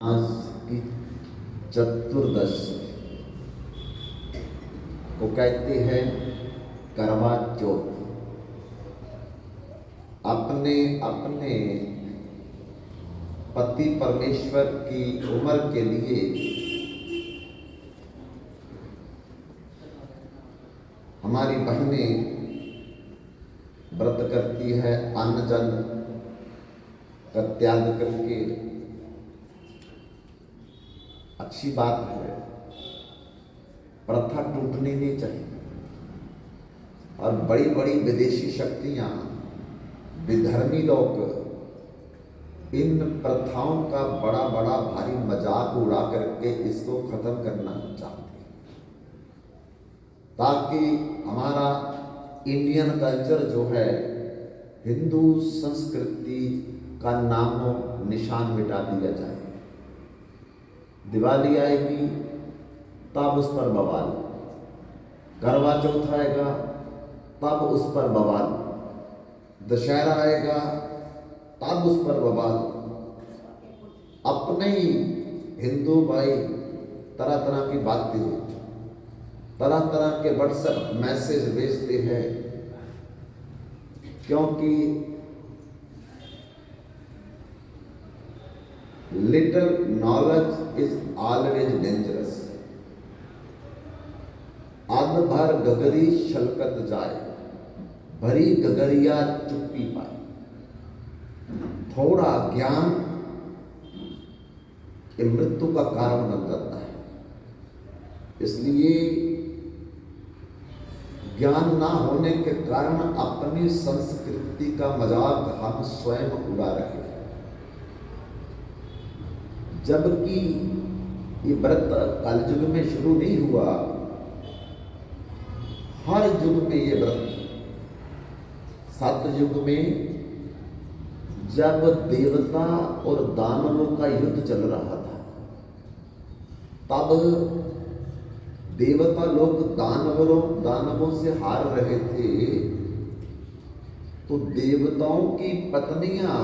मास की चतुर्दशी को कहते हैं करवा चौथ। अपने अपने पति परमेश्वर की उम्र के लिए हमारी बहनें व्रत करती है, अन्न जल का त्याग करके। अच्छी बात है, प्रथा टूटनी नहीं चाहिए। और बड़ी बड़ी विदेशी शक्तियां, विधर्मी लोग इन प्रथाओं का बड़ा बड़ा भारी मजाक उड़ा करके इसको खत्म करना चाहते हैं, ताकि हमारा इंडियन कल्चर जो है, हिंदू संस्कृति का नामो निशान मिटा दिया जाए। दिवाली आएगी तब उस पर बवाल, करवा चौथ आएगा तब उस पर बवाल, दशहरा आएगा तब उस पर बवाल। अपने ही हिंदू भाई तरह तरह की बातें, तरह तरह के व्हाट्सएप मैसेज भेजते हैं, क्योंकि little knowledge is always dangerous. आध भर गगरी शलकत जाए, भरी गगरिया चुप्पी पाए। थोड़ा ज्ञान ये मृत्यु का कारण बन जाता है। इसलिए ज्ञान ना होने के कारण अपनी संस्कृति का मजाक हम स्वयं उड़ा रहे हैं। जबकि ये व्रत कलयुग में शुरू नहीं हुआ, हर युग में ये व्रत। सतयुग में जब देवता और दानवों का युद्ध चल रहा था, तब देवता लोग दानवों से हार रहे थे, तो देवताओं की पत्नियां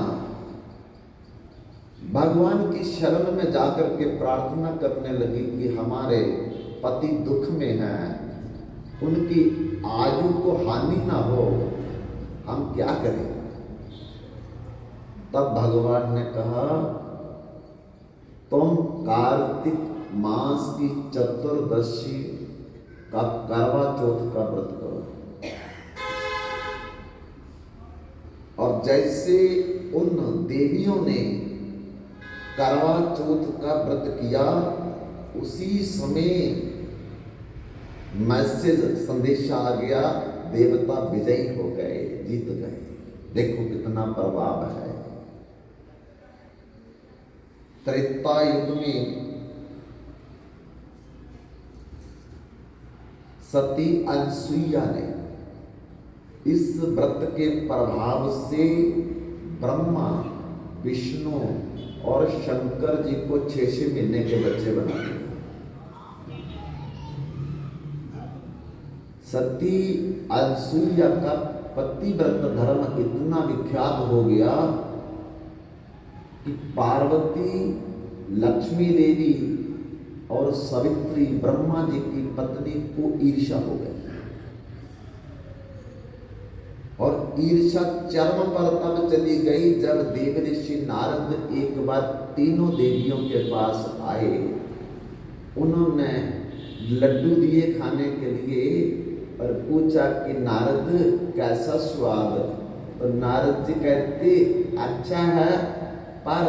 भगवान की शरण में जाकर के प्रार्थना करने लगी कि हमारे पति दुख में हैं, उनकी आयु को हानि ना हो, हम क्या करें। तब भगवान ने कहा, तुम कार्तिक मास की चतुर्दशी का करवा चौथ का व्रत करो। और जैसे उन देवियों ने करवा चौथ का व्रत किया, उसी समय मैसेज संदेशा आ गया, देवता विजयी हो गए, जीत गए। देखो कितना प्रभाव है। त्रेता युग में सती अनसुईया ने इस व्रत के प्रभाव से ब्रह्मा, विष्णु और शंकर जी को 6 महीने के बच्चे बना दिए। सती अनसुईया का पतिव्रत धर्म इतना विख्यात हो गया कि पार्वती, लक्ष्मी देवी और सावित्री ब्रह्मा जी की पत्नी को ईर्ष्या हो गई। और ईर्ष्या चरम पर तब चली गई जब देवऋषि नारद एक बार तीनों देवियों के पास आए। उन्होंने लड्डू दिए खाने के लिए और पूछा कि नारद कैसा स्वाद। तो नारद जी कहते अच्छा है, पर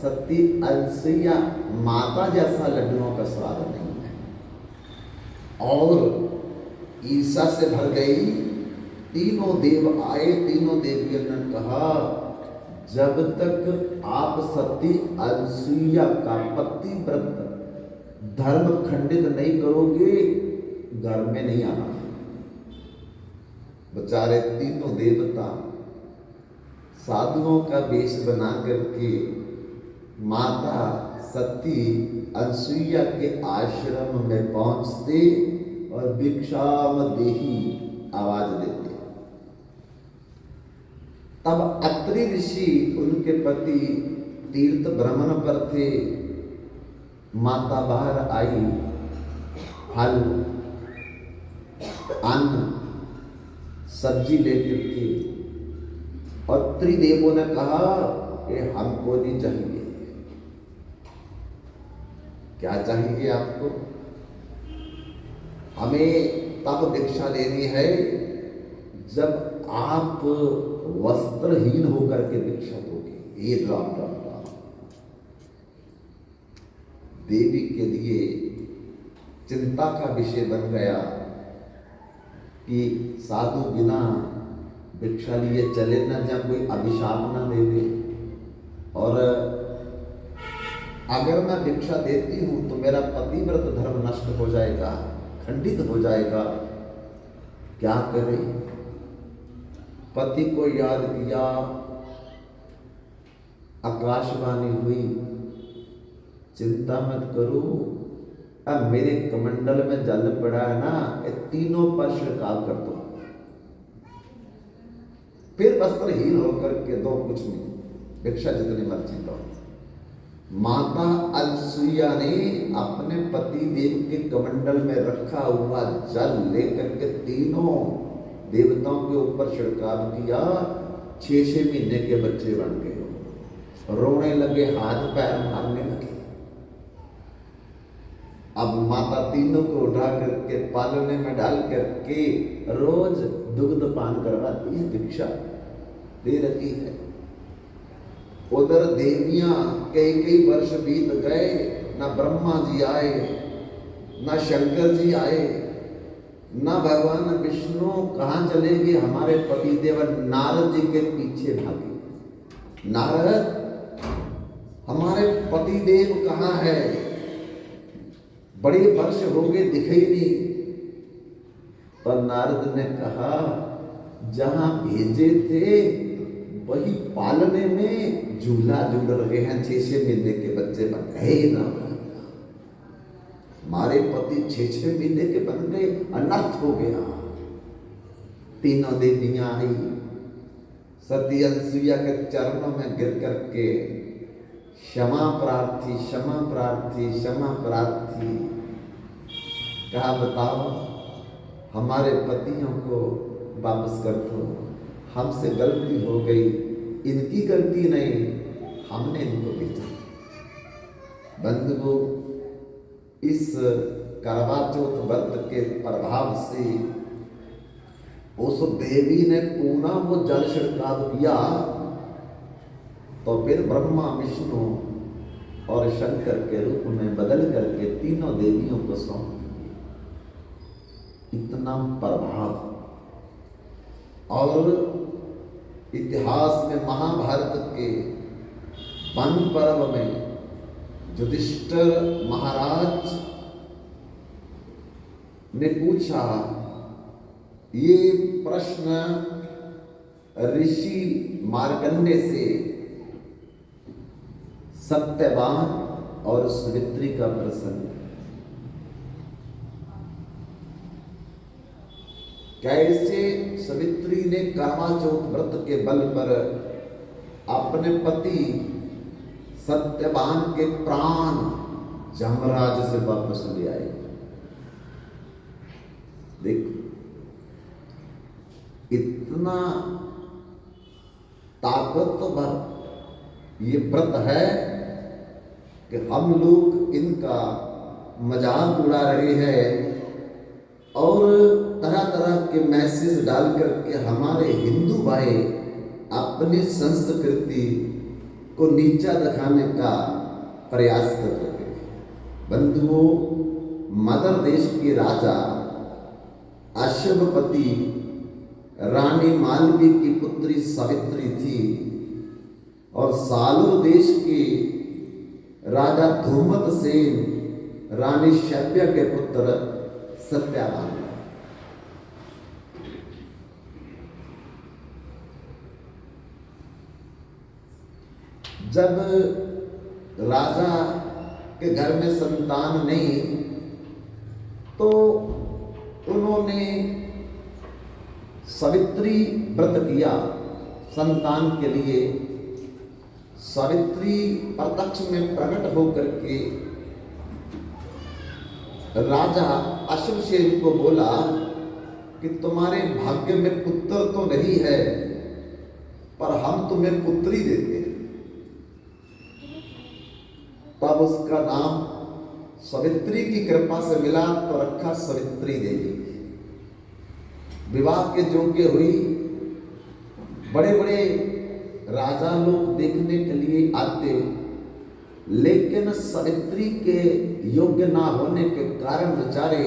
सती अनसुईया माता जैसा लड्डुओं का स्वाद नहीं है। और ईर्ष्या से भर गई। तीनों देव आए, तीनों देवियों ने कहा, जब तक आप सती अनसुईया का पतिव्रत धर्म खंडित नहीं करोगे, घर में नहीं आना। बेचारे तीनों देवता साधुओं का वेश बना करके माता सती अनसुईया के आश्रम में पहुंचते और भिक्षाम देही आवाज देते। तब अत्रि ऋषि, उनके पति तीर्थ भ्रमण पर थे, माता बाहर आई, फल, अन्न, सब्जी लेकर के, और त्रिदेवों ने कहा कि हमको नहीं चाहिए। क्या चाहिए आपको? हमें तब भिक्षा लेनी है जब आप वस्त्रहीन होकर के भिक्षा दोगे। ये राम राम राम। देवी के लिए चिंता का विषय बन गया कि साधु बिना भिक्षा लिए चले न, जब कोई अभिशाप न दे दे, और अगर मैं भिक्षा देती हूं तो मेरा पतिव्रत धर्म नष्ट हो जाएगा, खंडित हो जाएगा। क्या करें? पति को याद किया, आकाशवाणी हुई, चिंता मत करो, अब मेरे कमंडल में जल पड़ा है ना, ये तीनों पर छिड़काव कर दो, फिर वस्त्रहीन होकर के दो, कुछ नहीं, भिक्षा जितनी मर्जी दो। माता अनसुईया ने अपने पति देव के कमंडल में रखा हुआ जल लेकर के तीनों देवताओं के ऊपर छिड़काव किया। 6-6 महीने के बच्चे बन गए, रोने लगे, हाथ पैर मारने लगे। अब माता तीनों को उठा करके पालने में डाल करके रोज दुग्ध पान करवाती है, भिक्षा दे रही है। उधर देवियां कई वर्ष बीत गए, ना ब्रह्मा जी आए, ना शंकर जी आए, ना भगवान विष्णु कहाँ चले गए। हमारे पति देव नारद जी के पीछे भागे। नारद, हमारे पति देव कहाँ है? बड़े वर्ष हो गए, दिखे ही नहीं। पर नारद ने कहा, जहां भेजे थे वही पालने में झूला झूल रहे हैं, 6-6 महीने के बच्चे बन गए ना। हमारे पति 6-6 महीने के बन गए, अनर्थ हो गया। तीनों देवियां आई, सती अनसुईया के चरणों में गिर करके क्षमा प्रार्थी, क्षमा प्रार्थी, क्षमा प्रार्थी। कहा, बताओ, हमारे पतियों को वापस कर दो, हमसे गलती हो गई, इनकी गलती नहीं, हमने इनको भेजा। बंधुओं, इस करवा चौथ व्रत के प्रभाव से उस देवी ने पुनः वो जल छिड़काव किया, तो फिर ब्रह्मा, विष्णु और शंकर के रूप में बदल करके तीनों देवियों को सौंप दिया। इतना प्रभाव। और इतिहास में महाभारत के वन पर्व में युधिष्ठिर महाराज ने पूछा, ये प्रश्न ऋषि मार्कंडेय से सत्यवान और सावित्री का प्रसंग। कैसे सावित्री ने करवा चौथ व्रत के बल पर अपने पति सत्यवान के प्राण जमराज से वापस ले आए। देखो, इतना ताकतवर ये व्रत है कि हम लोग इनका मजाक उड़ा रहे हैं और तरह तरह के मैसेज डाल करके हमारे हिंदू भाई अपनी संस्कृति को नीचा दिखाने का प्रयास कर रहे हैं। बंधुओं, मगध देश के राजा अश्वपति रानी मालवी की पुत्री सावित्री थी और सालूर देश के राजा धूमत सेन रानी शैब्य के पुत्र सत्यवान। जब राजा के घर में संतान नहीं तो उन्होंने सावित्री व्रत किया संतान के लिए। सावित्री प्रत्यक्ष में प्रकट होकर के राजा अश्वसेन को बोला कि तुम्हारे भाग्य में पुत्र तो नहीं है, पर हम तुम्हें पुत्री देते हैं। तब उसका नाम सवित्री की कृपा से मिला तो रखा सवित्री देवी। विवाह के योग्य हुई। बड़े बड़े राजा लोग देखने के लिए आते, लेकिन सवित्री के योग्य ना होने के कारण बेचारे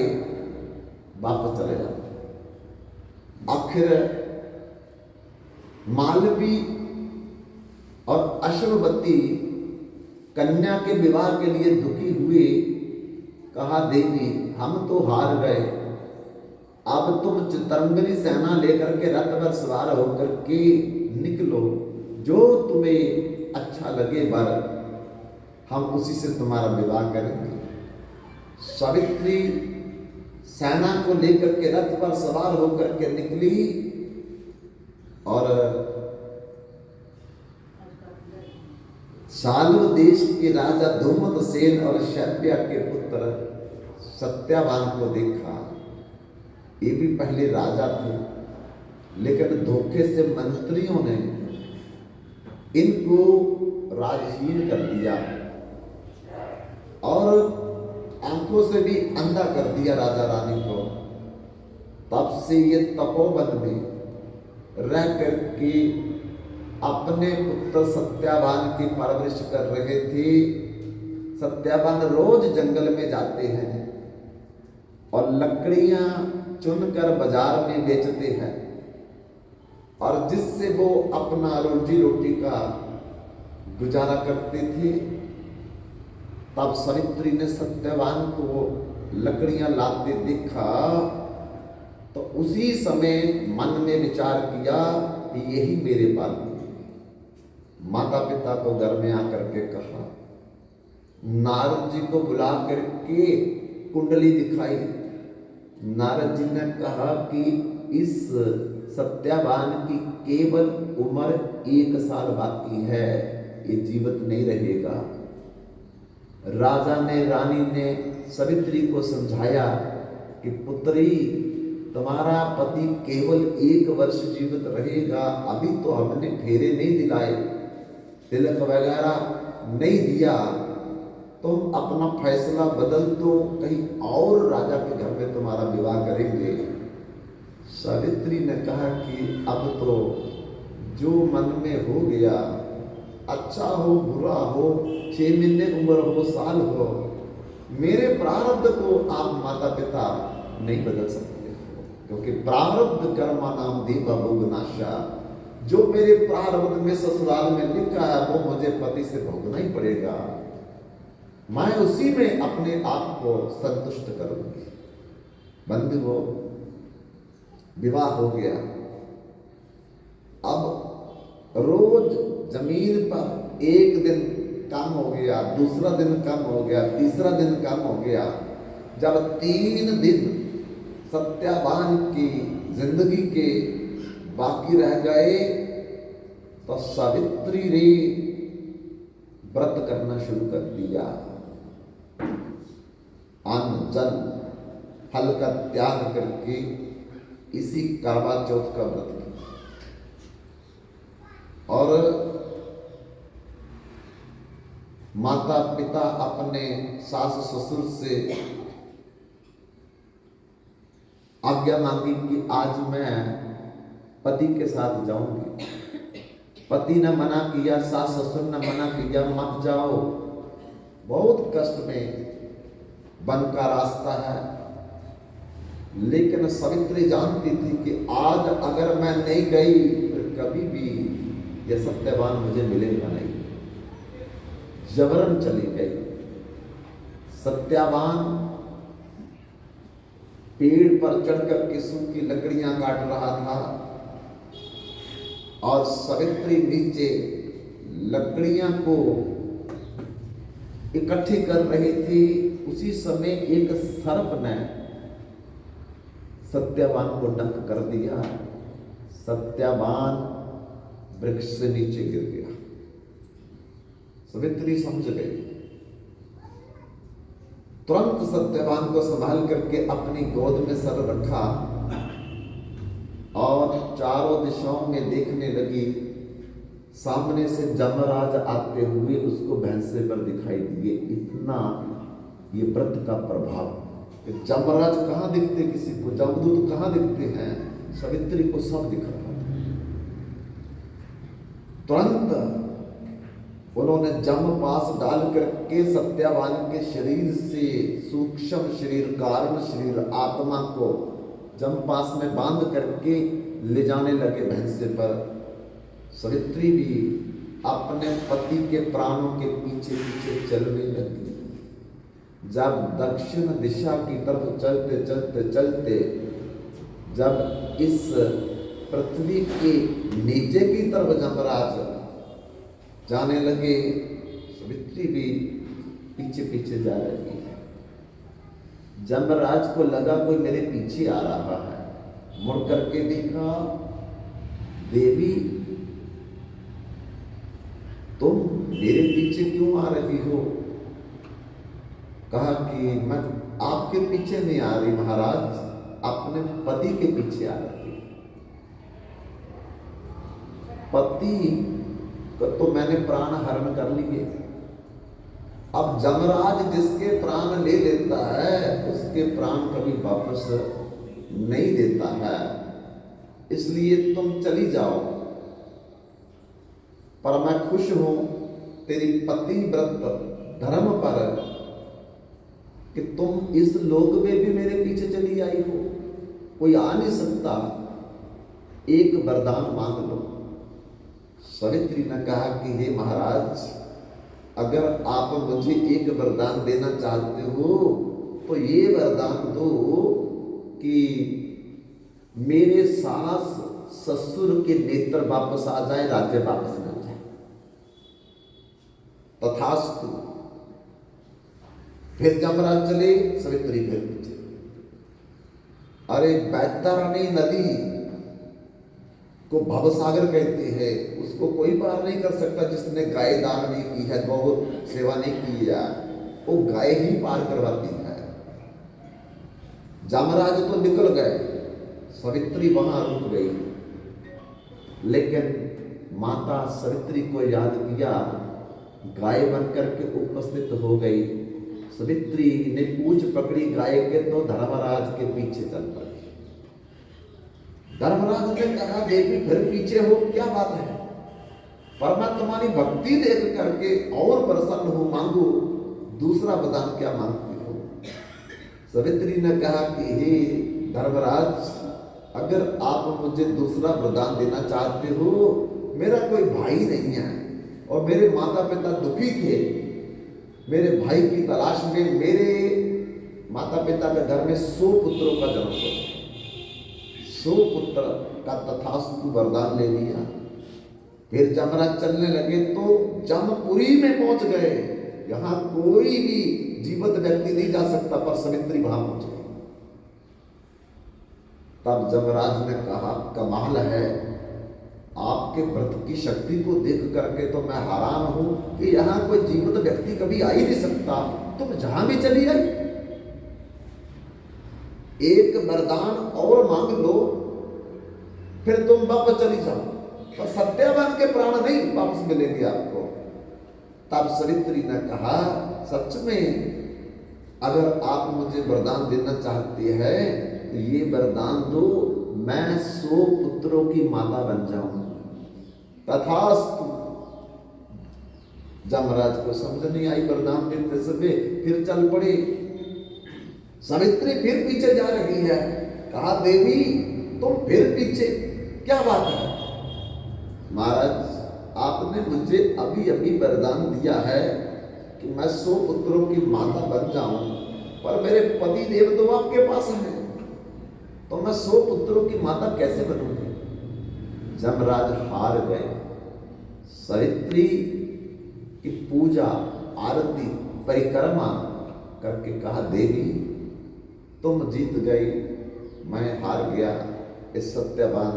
वापस चले जाते। आखिर मालवी और अश्ववती कन्या के विवाह के लिए दुखी हुए। कहा, देवी हम तो हार गए, अब तुम चितरंगनी सेना लेकर के रथ पर सवार होकर के निकलो, जो तुम्हें अच्छा लगे वर, हम उसी से तुम्हारा विवाह करेंगे। सावित्री सेना को लेकर के रथ पर सवार होकर के निकली और साल्व देश के राजा धूमतसेन और शैब्या के पुत्र सत्यवान को देखा। ये भी पहले राजा थे, लेकिन धोखे से मंत्रियों ने इनको राजहीन कर दिया और आंखों से भी अंधा कर दिया राजा रानी को। तब से ये तपोवन में रह करके अपने पुत्र सत्यवान की परवरिश कर रहे थे। सत्यवान रोज जंगल में जाते हैं और लकड़ियां चुनकर बाजार में बेचते हैं, और जिससे वो अपना रोजी रोटी का गुजारा करते थे। तब सवित्री ने सत्यवान को लकड़ियां लाते देखा तो उसी समय मन में विचार किया कि यही मेरे पाल। माता पिता को घर में आकर के कहा, नारद जी को बुला करके कुंडली दिखाई। नारद जी ने कहा कि इस सत्यवान की केवल उम्र 1 साल बाकी है, ये जीवित नहीं रहेगा। राजा ने रानी ने सवित्री को समझाया कि पुत्री, तुम्हारा पति केवल 1 वर्ष जीवित रहेगा, अभी तो हमने फेरे नहीं दिलाए, तिलक वगैरह नहीं दिया, तुम अपना फैसला बदल दो, कहीं और राजा के घर में तुम्हारा विवाह करेंगे। सावित्री ने कहा कि अब तो जो मन में हो गया, अच्छा हो बुरा हो, 6 महीने उम्र हो, साल हो, मेरे प्रारब्ध को आप माता पिता नहीं बदल सकते, क्योंकि प्रारब्ध कर्मा नाम देवा भोगनाशा। जो मेरे प्रारब्ध में ससुराल में लिखा है वो मुझे पति से भोगना ही पड़ेगा, मैं उसी में अपने आप को संतुष्ट करूंगी। बंधुओं, विवाह हो गया। अब रोज जमीन पर एक दिन कम हो गया, दूसरा दिन कम हो गया, तीसरा दिन कम हो गया। जब 3 दिन सत्यवान की जिंदगी के बाकी रह गए तो सावित्री ने व्रत करना शुरू कर दिया। अन्न जल फल का त्याग करके इसी करवा चौथ का व्रत किया और माता पिता अपने सास ससुर से आज्ञा मांगी कि आज मैं पति के साथ जाऊंगी। पति ने मना किया, सास ससुर ने मना किया, मत जाओ, बहुत कष्ट में वन का रास्ता है। लेकिन सवित्री जानती थी कि आज अगर मैं नहीं गई फिर कभी भी यह सत्यवान मुझे मिलेगा नहीं। जबरन चली गई। सत्यवान पेड़ पर चढ़कर के सूखी लकड़ियां काट रहा था और सावित्री नीचे लकड़ियां को इकट्ठी कर रही थी। उसी समय एक सर्प ने सत्यवान को डंक कर दिया। सत्यवान वृक्ष से नीचे गिर गया। सावित्री समझ गई तुरंत सत्यवान को संभाल करके अपनी गोद में सर रखा और चारों दिशाओं में देखने लगी। सामने से जमराज आते हुए उसको भैंसे पर दिखाई दिए। इतना ये व्रत का प्रभाव। जमराज कहाँ दिखते किसी को, जमदूत कहाँ दिखते हैं, सावित्री को सब दिख रहा था। तुरंत उन्होंने जम पास डाल करके सत्यवान के शरीर से सूक्ष्म शरीर, कारण शरीर, आत्मा को जम पास में बांध करके ले जाने लगे भैंसे पर। सावित्री भी अपने पति के प्राणों के पीछे पीछे चलने लगी। जब दक्षिण दिशा की तरफ चलते चलते चलते जब इस पृथ्वी के नीचे की तरफ जमराज जाने लगे, सावित्री भी पीछे पीछे जा रही है। जमराज को लगा कोई मेरे पीछे आ रहा है। मुड़ करके देखा, देवी तुम मेरे पीछे क्यों आ रही हो? कहा कि मैं आपके पीछे नहीं आ रही महाराज, अपने पति के पीछे आ रही। पति को तो मैंने प्राण हरण कर लिए। अब जमराज जिसके प्राण ले लेता है उसके प्राण कभी वापस नहीं देता है, इसलिए तुम चली जाओ। पर मैं खुश हूं तेरी पतिव्रत धर्म पर कि तुम इस लोक में भी मेरे पीछे चली आई हो। कोई आ नहीं सकता, एक वरदान मांग लो। सावित्री ने कहा कि हे महाराज, अगर आप मुझे एक वरदान देना चाहते हो तो ये वरदान दो कि मेरे सास ससुर के नेत्र वापस आ जाए, राज्य वापस मिल जाए। तथास्तु। फिर जमराज चले, सावित्री फिर पीछे। अरे बैतरणी नदी को भवसागर कहते हैं, उसको कोई पार नहीं कर सकता जिसने गाय दान नहीं की है, गौ सेवा नहीं की है, वो गाय ही पार करवाती है। जमराज तो निकल गए, सावित्री वहां रुक गई। लेकिन माता सावित्री को याद किया, गाय बनकर के उपस्थित हो गई। सावित्री ने पूंछ पकड़ी गाय के तो धर्मराज के पीछे चल पड़ी। धर्मराज ने कहा, देवी फिर पीछे हो, क्या बात है? पर मैं तुम्हारी भक्ति देख करके और प्रसन्न हूं, मांगो दूसरा वरदान क्या मांगती हो? सावित्री ने कहा कि हे धर्मराज, अगर आप मुझे दूसरा वरदान देना चाहते हो, मेरा कोई भाई नहीं है और मेरे माता पिता दुखी थे। मेरे भाई की तलाश में मेरे माता पिता के घर में 100 पुत्रों का जन्म हुआ। 100 पुत्र का तथास्तु वरदान ले लिया। फिर जमराज चलने लगे तो जमपुरी में पहुंच गए। यहां कोई भी जीवित व्यक्ति नहीं जा सकता, पर सावित्री वहां पहुंच गई। तब जमराज ने कहा, कमाल है, आपके व्रत की शक्ति को देख करके तो मैं हैरान हूं कि यहां कोई जीवित व्यक्ति कभी आ ही नहीं सकता, तुम जहां भी चली आई। एक वरदान और मांग लो, फिर तुम वापस चली जाओ, पर सत्यवान के प्राण नहीं वापस मिलेंगे आपको। तब सावित्री ने कहा, सच में अगर आप मुझे वरदान देना चाहते हैं तो ये वरदान दो, मैं 100 पुत्रों की माता बन जाऊं। तथास्तु। जमराज को समझ नहीं आई वरदान देते समय, फिर चल पड़े। सावित्री फिर पीछे जा रही है। कहा, देवी तुम फिर पीछे, क्या बात है? महाराज, आपने मुझे अभी अभी वरदान दिया है कि मैं 100 पुत्रों की माता बन जाऊं, पर मेरे पति देव तो आपके पास हैं, तो मैं 100 पुत्रों की माता कैसे बनूंगी? जमराज हार गए। सावित्री की पूजा, आरती, परिक्रमा करके कहा, देवी तुम जीत गई, मैं हार गया, इस सत्यवान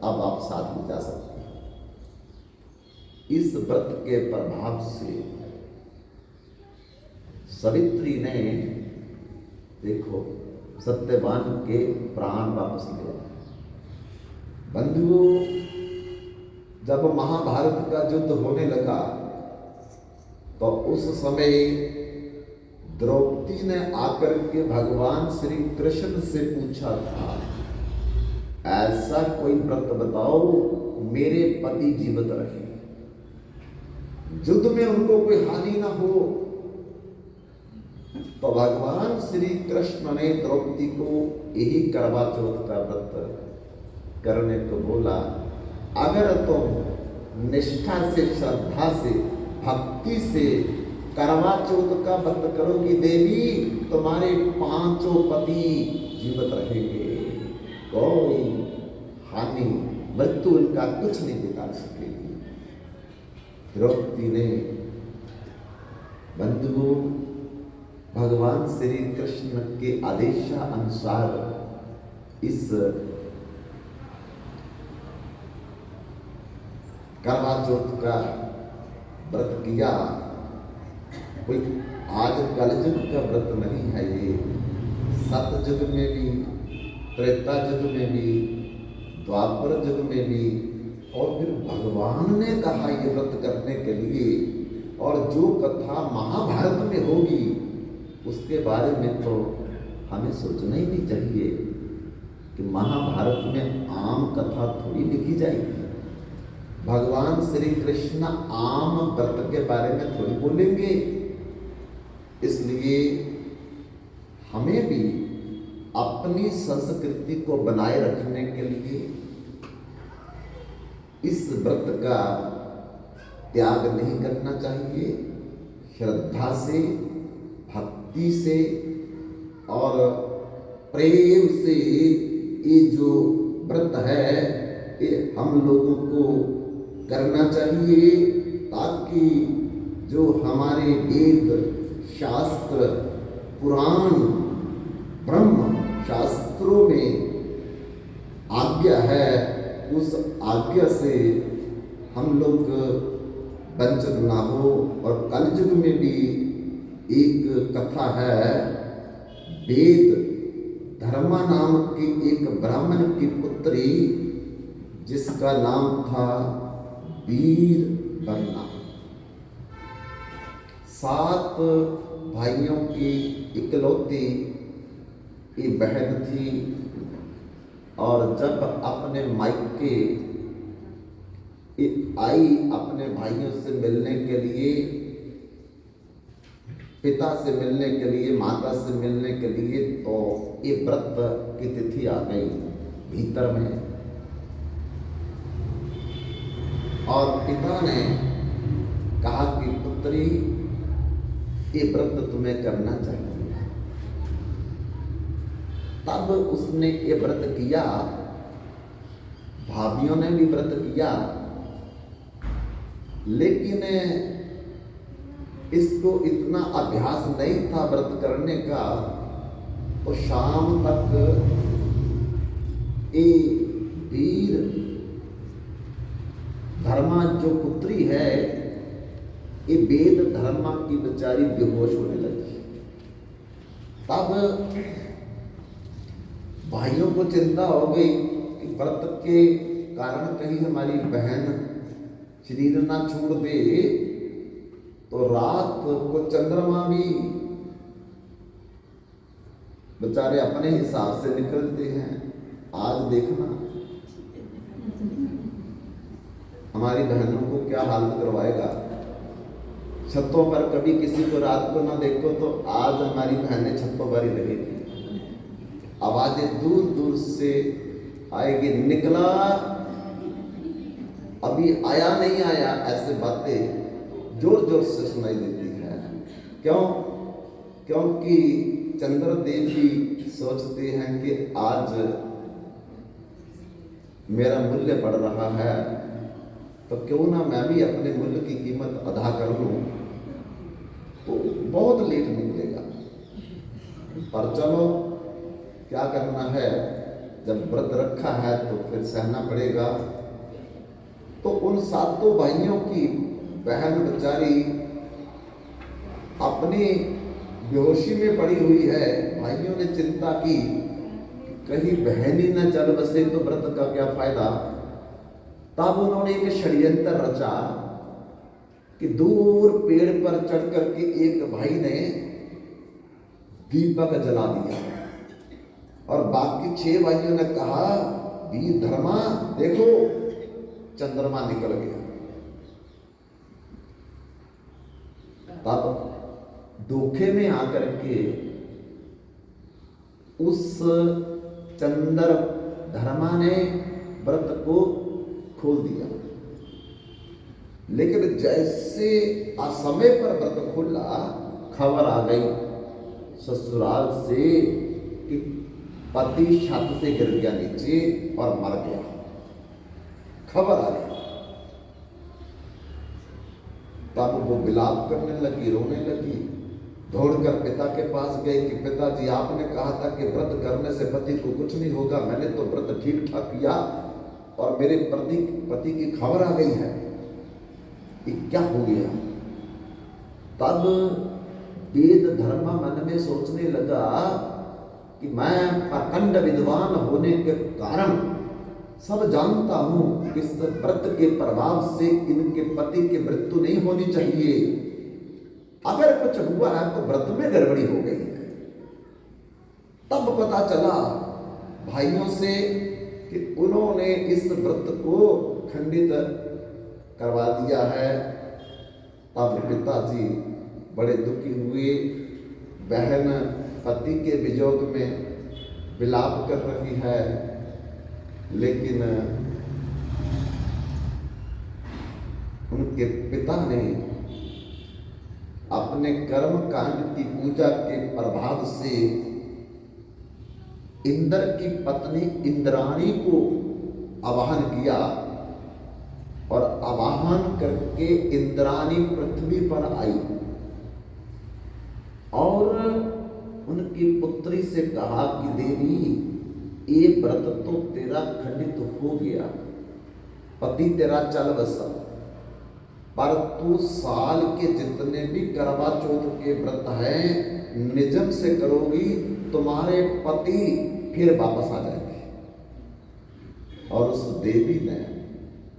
अब आप साथ में जा सकते हैं। इस व्रत के प्रभाव से सावित्री ने देखो सत्यवान के प्राण वापस ले आए। बंधुओं, जब महाभारत का युद्ध होने लगा तो उस समय द्रौपदी ने आकर के भगवान श्री कृष्ण से पूछा था, ऐसा कोई व्रत बताओ मेरे पति जीवित रहे, युद्ध में उनको कोई हानि ना हो। तो भगवान श्री कृष्ण ने द्रौपदी को यही करवा चौथ का व्रत करने को बोला। अगर तुम निष्ठा से, श्रद्धा से, भक्ति से करवा चौथ का व्रत करोगी देवी, तुम्हारे 5 पति जीवित रहेंगे, कोई हानि मृत्यु उनका कुछ नहीं बिगाड़ सकेगी। द्रौपदी ने, बंधुओं, भगवान श्री कृष्ण के आदेशानुसार इस करवा चौथ का व्रत किया। कोई आज कलयुग का व्रत नहीं है ये, सतयुग में भी, त्रेता युग में भी, द्वापर युग में भी, और फिर भगवान ने कहा ये व्रत करने के लिए। और जो कथा महाभारत में होगी उसके बारे में तो हमें सोचना ही नहीं चाहिए कि महाभारत में आम कथा थोड़ी लिखी जाएगी। भगवान श्री कृष्ण आम व्रत के बारे में थोड़ी बोलेंगे। इसलिए हमें भी अपनी संस्कृति को बनाए रखने के लिए इस व्रत का त्याग नहीं करना चाहिए। श्रद्धा से, भक्ति से और प्रेम से ये जो व्रत है ये हम लोगों को करना चाहिए, ताकि जो हमारे वेद, शास्त्र, पुराण, ब्रह्म शास्त्रों में आज्ञा है, उस आज्ञा से हम लोग वंचित ना हो। और कलयुग में भी एक कथा है, वेद धर्मा नाम की एक ब्राह्मण की पुत्री जिसका नाम था वीरबन्ना। 7 भाइयों की इकलौती ये बहन थी, और जब अपने मायके आई अपने भाइयों से मिलने के लिए, पिता से मिलने के लिए, माता से मिलने के लिए, तो ये व्रत की तिथि आ गई भीतर में। और पिता ने कहा कि पुत्री ये व्रत तुम्हें करना चाहिए। तब उसने ये व्रत किया। भाभियों ने भी व्रत किया, लेकिन इसको इतना अभ्यास नहीं था व्रत करने का। तो शाम तक ये वीर धर्मा जो पुत्री है, ये वेद धर्मा की बेचारी बेहोश होने लगी। तब भाइयों को चिंता हो गई कि व्रत के कारण कहीं हमारी बहन शरीर ना छोड़ दे। तो रात को चंद्रमा भी बेचारे अपने हिसाब से निकलते हैं। आज देखना हमारी बहनों को क्या हालत करवाएगा। छतों पर कभी किसी को रात को ना देखो तो आज हमारी बहनें छतों पर ही रहेगी। आवाजें दूर दूर से आएगी, निकला अभी आया नहीं आया, ऐसे बातें जोर जोर से सुनाई देती है। क्यों? क्योंकि चंद्रदेव भी सोचते हैं कि आज मेरा मूल्य बढ़ रहा है, तो क्यों ना मैं भी अपने मूल्य की कीमत अदा कर लूं। तो बहुत लेट निकलेगा, पर चलो क्या करना है, जब व्रत रखा है तो फिर सहना पड़ेगा। तो उन 7 भाइयों की बहन बेचारी अपनी बेहोशी में पड़ी हुई है। भाइयों ने चिंता की कहीं बहन ही न चल बसे तो व्रत का क्या फायदा। तब उन्होंने एक षड्यंत्र रचा कि दूर पेड़ पर चढ़ करके एक भाई ने दीपक जला दिया और बाकी 6 भाइयों ने कहा, वीर धर्मा देखो चंद्रमा निकल गया। तब धोखे में आकर के उस चंद्र धर्मा ने व्रत को खोल दिया, लेकिन जैसे असमय पर व्रत खुला, खबर आ गई ससुराल से कि पति छत से गिर गया नीचे और मर गया। खबर आ गई। तब वो विलाप करने लगी, रोने लगी। दौड़कर पिता के पास गए कि पिताजी आपने कहा था कि व्रत करने से पति को कुछ नहीं होगा, मैंने तो व्रत ठीक ठाक किया और मेरे पति की खबर आ गई है, ये क्या हो गया। तब वेद धर्म मन में सोचने लगा कि मैं प्रखंड विद्वान होने के कारण सब जानता हूं कि इस व्रत के प्रभाव से इनके पति की मृत्यु नहीं होनी चाहिए। अगर कुछ हुआ है तो व्रत में गड़बड़ी हो गई है। तब पता चला भाइयों से कि उन्होंने इस व्रत को खंडित करवा दिया है। तब पिताजी बड़े दुखी हुए। बहन पति के वियोग में विलाप कर रही है, लेकिन उनके पिता ने अपने कर्म कांड की पूजा के प्रभाव से इंद्र की पत्नी इंद्राणी को आवाहन किया और आवाहन करके इंद्राणी पृथ्वी पर आई और उनकी पुत्री से कहा कि देवी, ये व्रत तो तेरा खंडित हो गया, पति तेरा चल बसा, पर तू साल के जितने भी करवा चौथ के व्रत हैं निजम से करोगी, तुम्हारे पति फिर वापस आ जाएंगे। और उस देवी ने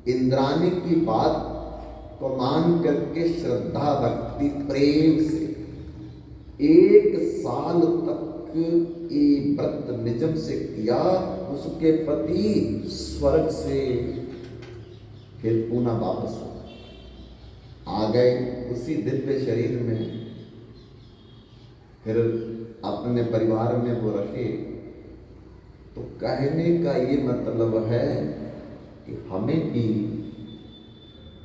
इंद्राणी की बात को मान करके श्रद्धा भक्ति प्रेम से 1 साल तक ये व्रत निजम से किया। उसके पति स्वर्ग से फिर पुनः वापस आ गए उसी दिव्य शरीर में। फिर अपने परिवार में वो रखे। तो कहने का ये मतलब है कि हमें भी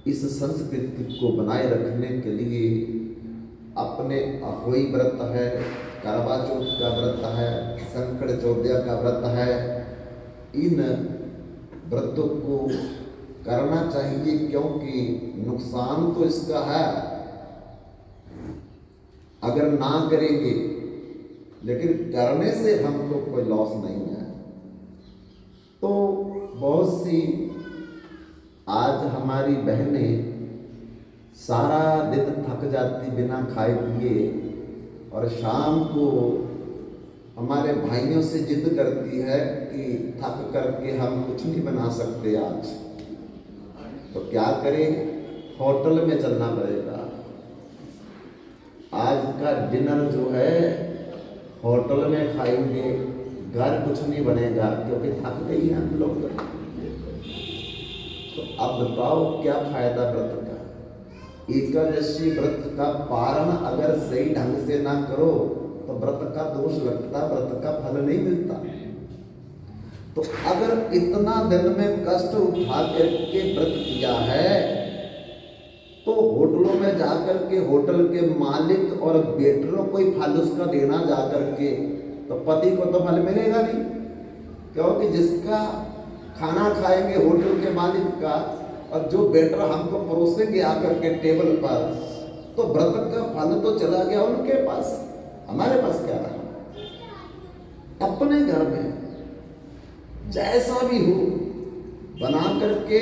इस संस्कृति को बनाए रखने के लिए अपने अहोई व्रत है, करवा चौथ का व्रत है, संकट चौदह का व्रत है, इन व्रतों को करना चाहिए, क्योंकि नुकसान तो इसका है अगर ना करेंगे, लेकिन करने से हमको कोई लॉस नहीं है। तो बहुत सी आज हमारी बहनें सारा दिन थक जाती बिना खाए पिए और शाम को हमारे भाइयों से जिद करती है कि थक करके हम कुछ नहीं बना सकते आज, तो क्या करें, होटल में चलना पड़ेगा। आज का डिनर जो है होटल में खाएंगे, घर कुछ नहीं बनेगा क्योंकि थक गई हैं हम लोग। तो अब बताओ क्या फायदा व्रत का। एकादशी व्रत का पारण अगर सही ढंग से ना करो तो व्रत का दोष लगता, व्रत का फल नहीं मिलता। तो अगर इतना दिन में कष्ट उठा करके व्रत किया है तो होटलों में जाकर के होटल के मालिक और वेटरों को ही फल उसका देना जाकर के, तो पति को तो फल मिलेगा नहीं, क्योंकि जिसका खाना खाएंगे होटल के मालिक का और जो वेटर हमको परोसेंगे आकर के टेबल पर, तो व्रत का फल तो चला गया उनके पास, हमारे पास क्या रहा। अपने घर में जैसा भी हो बना करके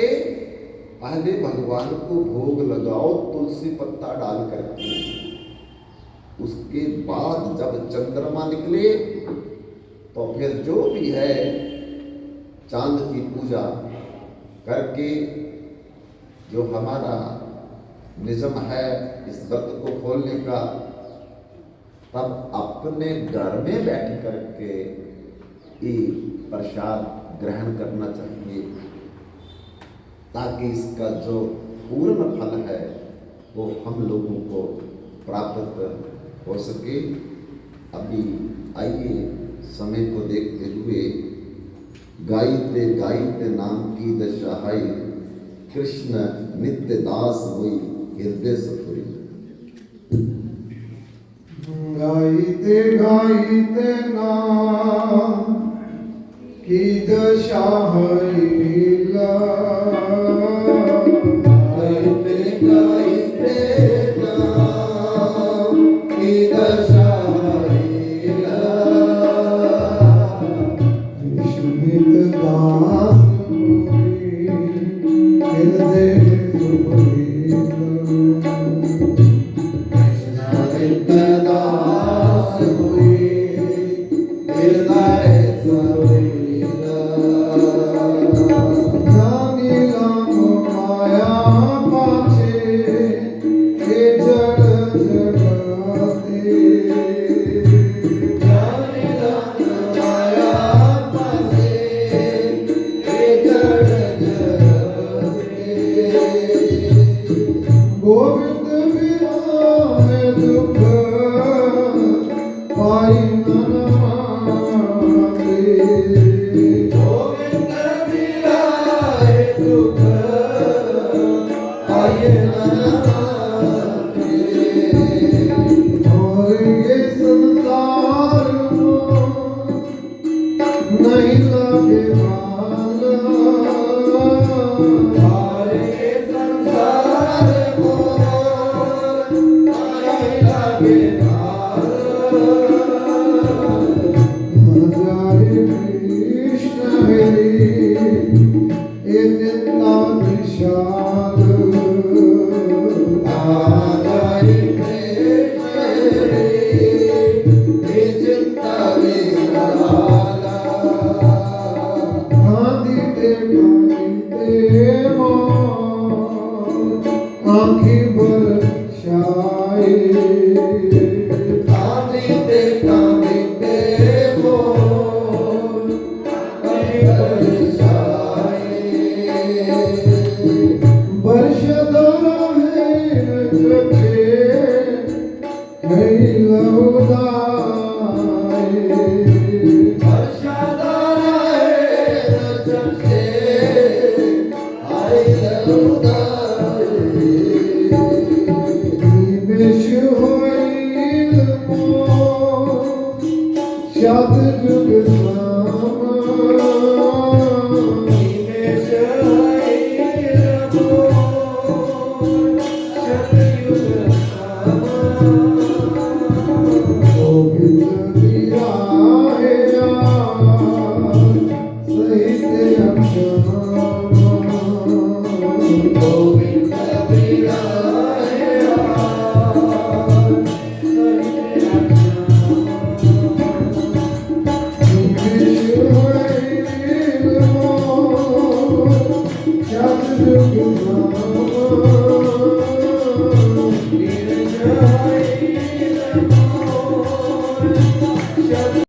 पहले भगवान को भोग लगाओ, तुलसी पत्ता डाल करके उसके बाद जब चंद्रमा निकले तो फिर जो भी है चांद की पूजा करके जो हमारा निज़म है इस व्रत को खोलने का, तब अपने घर में बैठ करके ये प्रसाद ग्रहण करना चाहिए, ताकि इसका जो पूर्ण फल है वो हम लोगों को प्राप्त हो सके। अभी आइए समय को देखते हुए गाइते गाइते नाम की दशाई, कृष्ण नित्य दास हुई हृदय सफुरी। गाइते गाइते नाम की दशाई ला, गाइते गाइते नाम की दशाई ला, कृष्ण नित्य दास हुई हृदय सफुरी ला। गोविंद बिना दुख पाई मन माते, गोविंद बिना दुख पाई मन माते, और ये संसार नहीं लगे माला, और ये संसार कृष्ण हरि इतना विशाल, आजाई कृष्ण हरि इतना विशाल, कांदिते कांदिते मोर आँखी बरसाए, कांदिते कांदिते मोर आँखी बरसाए, बरसदा है नजरे है लौदाए, बरसदा है नजरे है लौदाए, निमेष होइल मोर शत जुग सामा, निमेष होइल मोर शत जुग सामा, गोविंद बिराया सहित अक्षमा, गोविंद बिराया सहित अक्षमा।